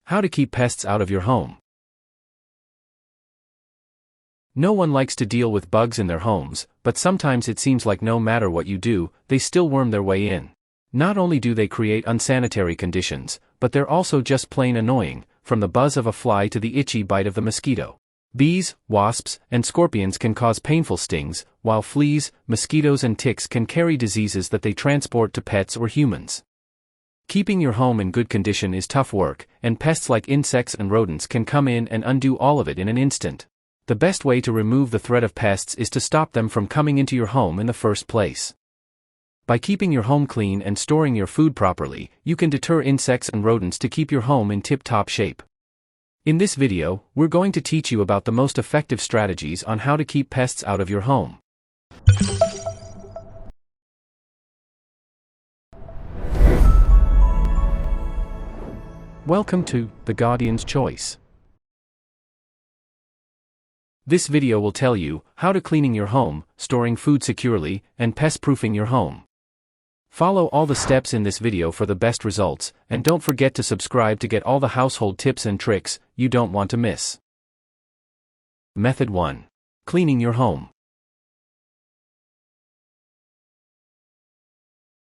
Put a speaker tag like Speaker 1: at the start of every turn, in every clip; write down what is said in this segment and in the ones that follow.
Speaker 1: How to keep pests out of your home. No one likes to deal with bugs in their homes, but sometimes it seems like no matter what you do, they still worm their way in. Not only do they create unsanitary conditions, but they're also just plain annoying, from the buzz of a fly to the itchy bite of the mosquito. Bees, wasps, and scorpions can cause painful stings, while fleas, mosquitoes and ticks can carry diseases that they transport to pets or humans. Keeping your home in good condition is tough work, and pests like insects and rodents can come in and undo all of it in an instant. The best way to remove the threat of pests is to stop them from coming into your home in the first place. By keeping your home clean and storing your food properly, you can deter insects and rodents to keep your home in tip-top shape. In this video, we're going to teach you about the most effective strategies on how to keep pests out of your home. Welcome to The Guardian's Choice. This video will tell you how to cleaning your home, storing food securely, and pest-proofing your home. Follow all the steps in this video for the best results, and don't forget to subscribe to get all the household tips and tricks you don't want to miss. Method 1. Cleaning your home.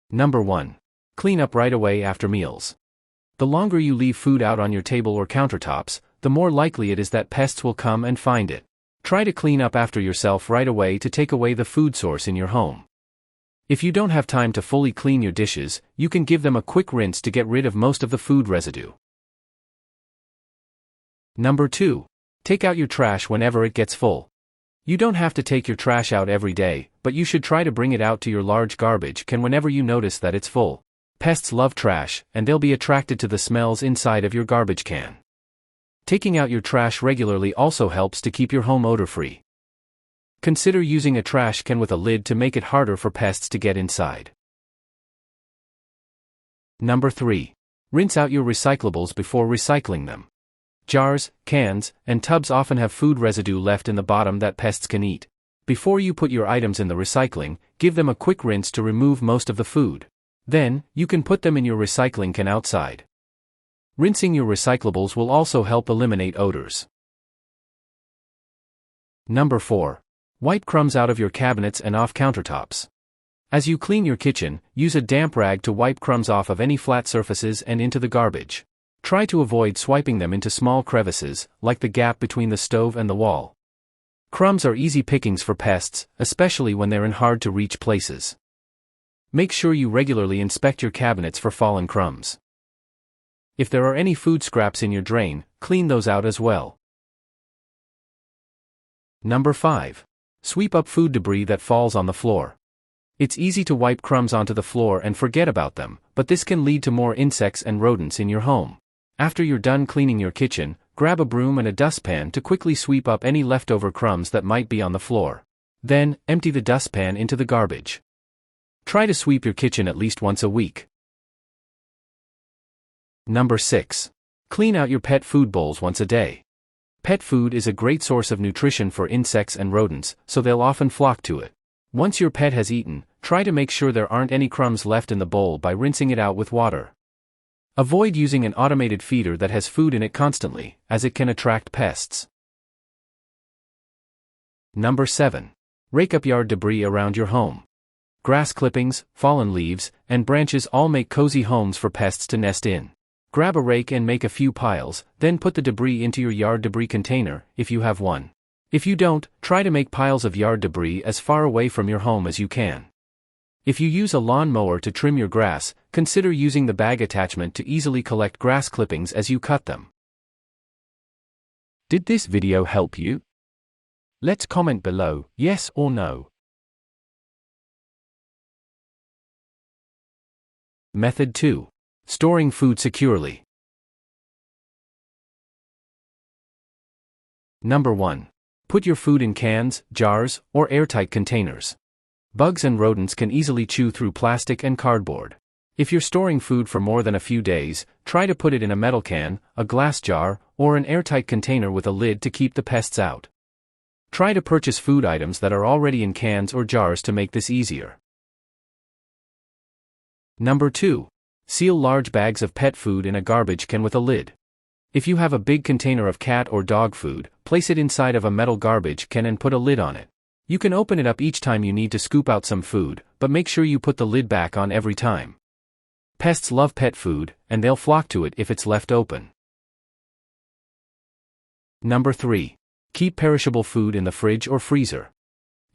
Speaker 1: Number 1. Clean up right away after meals. The longer you leave food out on your table or countertops, the more likely it is that pests will come and find it. Try to clean up after yourself right away to take away the food source in your home. If you don't have time to fully clean your dishes, you can give them a quick rinse to get rid of most of the food residue. Number 2. Take out your trash whenever it gets full. You don't have to take your trash out every day, but you should try to bring it out to your large garbage can whenever you notice that it's full. Pests love trash, and they'll be attracted to the smells inside of your garbage can. Taking out your trash regularly also helps to keep your home odor-free. Consider using a trash can with a lid to make it harder for pests to get inside. Number 3. Rinse out your recyclables before recycling them. Jars, cans, and tubs often have food residue left in the bottom that pests can eat. Before you put your items in the recycling, give them a quick rinse to remove most of the food. Then, you can put them in your recycling can outside. Rinsing your recyclables will also help eliminate odors. Number 4. Wipe crumbs out of your cabinets and off countertops. As you clean your kitchen, use a damp rag to wipe crumbs off of any flat surfaces and into the garbage. Try to avoid swiping them into small crevices, like the gap between the stove and the wall. Crumbs are easy pickings for pests, especially when they're in hard-to-reach places. Make sure you regularly inspect your cabinets for fallen crumbs. If there are any food scraps in your drain, clean those out as well. Number 5. Sweep up food debris that falls on the floor. It's easy to wipe crumbs onto the floor and forget about them, but this can lead to more insects and rodents in your home. After you're done cleaning your kitchen, grab a broom and a dustpan to quickly sweep up any leftover crumbs that might be on the floor. Then, empty the dustpan into the garbage. Try to sweep your kitchen at least once a week. Number 6. Clean out your pet food bowls once a day. Pet food is a great source of nutrition for insects and rodents, so they'll often flock to it. Once your pet has eaten, try to make sure there aren't any crumbs left in the bowl by rinsing it out with water. Avoid using an automated feeder that has food in it constantly, as it can attract pests. Number 7. Rake up yard debris around your home. Grass clippings, fallen leaves, and branches all make cozy homes for pests to nest in. Grab a rake and make a few piles, then put the debris into your yard debris container, if you have one. If you don't, try to make piles of yard debris as far away from your home as you can. If you use a lawn mower to trim your grass, consider using the bag attachment to easily collect grass clippings as you cut them. Did this video help you? Let's comment below, yes or no. Method 2. Storing food securely. Number 1. Put your food in cans, jars, or airtight containers. Bugs and rodents can easily chew through plastic and cardboard. If you're storing food for more than a few days, try to put it in a metal can, a glass jar, or an airtight container with a lid to keep the pests out. Try to purchase food items that are already in cans or jars to make this easier. Number 2. Seal large bags of pet food in a garbage can with a lid. If you have a big container of cat or dog food, place it inside of a metal garbage can and put a lid on it. You can open it up each time you need to scoop out some food, but make sure you put the lid back on every time. Pests love pet food, and they'll flock to it if it's left open. Number 3. Keep perishable food in the fridge or freezer.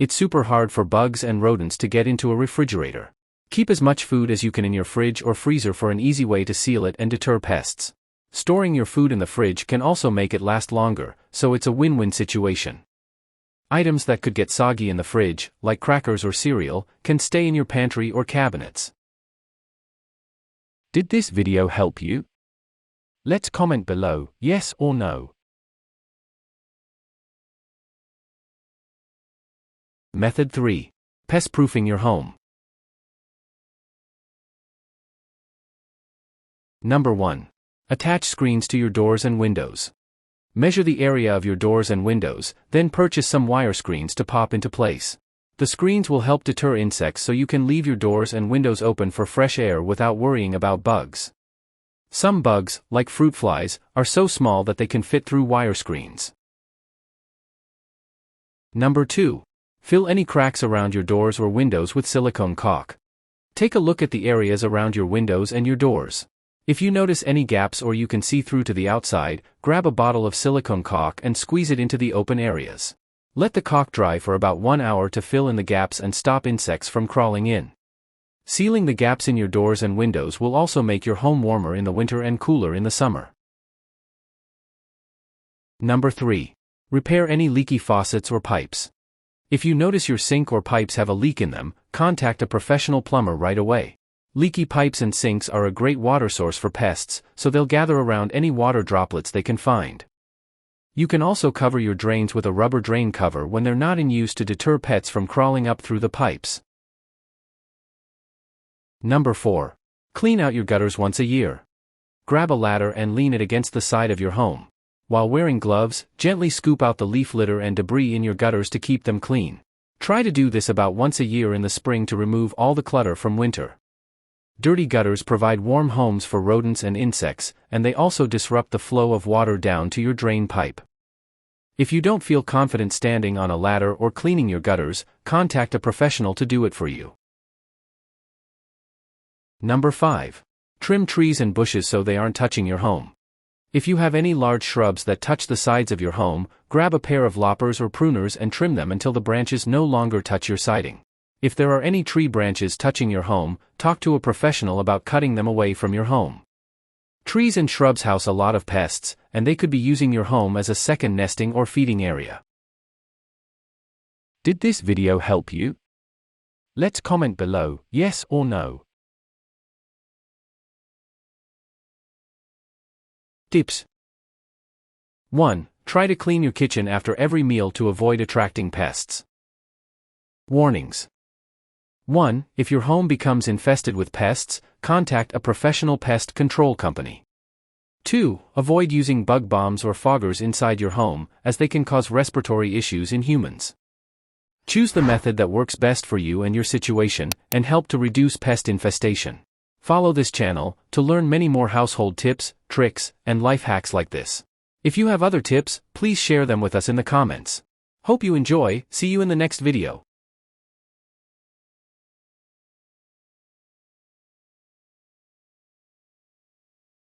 Speaker 1: It's super hard for bugs and rodents to get into a refrigerator. Keep as much food as you can in your fridge or freezer for an easy way to seal it and deter pests. Storing your food in the fridge can also make it last longer, so it's a win-win situation. Items that could get soggy in the fridge, like crackers or cereal, can stay in your pantry or cabinets. Did this video help you? Let's comment below, yes or no. Method 3. Pest-proofing your home. Number 1. Attach screens to your doors and windows. Measure the area of your doors and windows, then purchase some wire screens to pop into place. The screens will help deter insects so you can leave your doors and windows open for fresh air without worrying about bugs. Some bugs, like fruit flies, are so small that they can fit through wire screens. Number 2. Fill any cracks around your doors or windows with silicone caulk. Take a look at the areas around your windows and your doors. If you notice any gaps or you can see through to the outside, grab a bottle of silicone caulk and squeeze it into the open areas. Let the caulk dry for about 1 hour to fill in the gaps and stop insects from crawling in. Sealing the gaps in your doors and windows will also make your home warmer in the winter and cooler in the summer. Number 3. Repair any leaky faucets or pipes. If you notice your sink or pipes have a leak in them, contact a professional plumber right away. Leaky pipes and sinks are a great water source for pests, so they'll gather around any water droplets they can find. You can also cover your drains with a rubber drain cover when they're not in use to deter pets from crawling up through the pipes. Number 4. Clean out your gutters once a year. Grab a ladder and lean it against the side of your home. While wearing gloves, gently scoop out the leaf litter and debris in your gutters to keep them clean. Try to do this about once a year in the spring to remove all the clutter from winter. Dirty gutters provide warm homes for rodents and insects, and they also disrupt the flow of water down to your drain pipe. If you don't feel confident standing on a ladder or cleaning your gutters, contact a professional to do it for you. Number 5. Trim trees and bushes so they aren't touching your home. If you have any large shrubs that touch the sides of your home, grab a pair of loppers or pruners and trim them until the branches no longer touch your siding. If there are any tree branches touching your home, talk to a professional about cutting them away from your home. Trees and shrubs house a lot of pests, and they could be using your home as a second nesting or feeding area. Did this video help you? Let's comment below, yes or no. Tips. 1. Try to clean your kitchen after every meal to avoid attracting pests. Warnings. 1. If your home becomes infested with pests, contact a professional pest control company. 2. Avoid using bug bombs or foggers inside your home, as they can cause respiratory issues in humans. Choose the method that works best for you and your situation, and help to reduce pest infestation. Follow this channel to learn many more household tips, tricks, and life hacks like this. If you have other tips, please share them with us in the comments. Hope you enjoy, see you in the next video.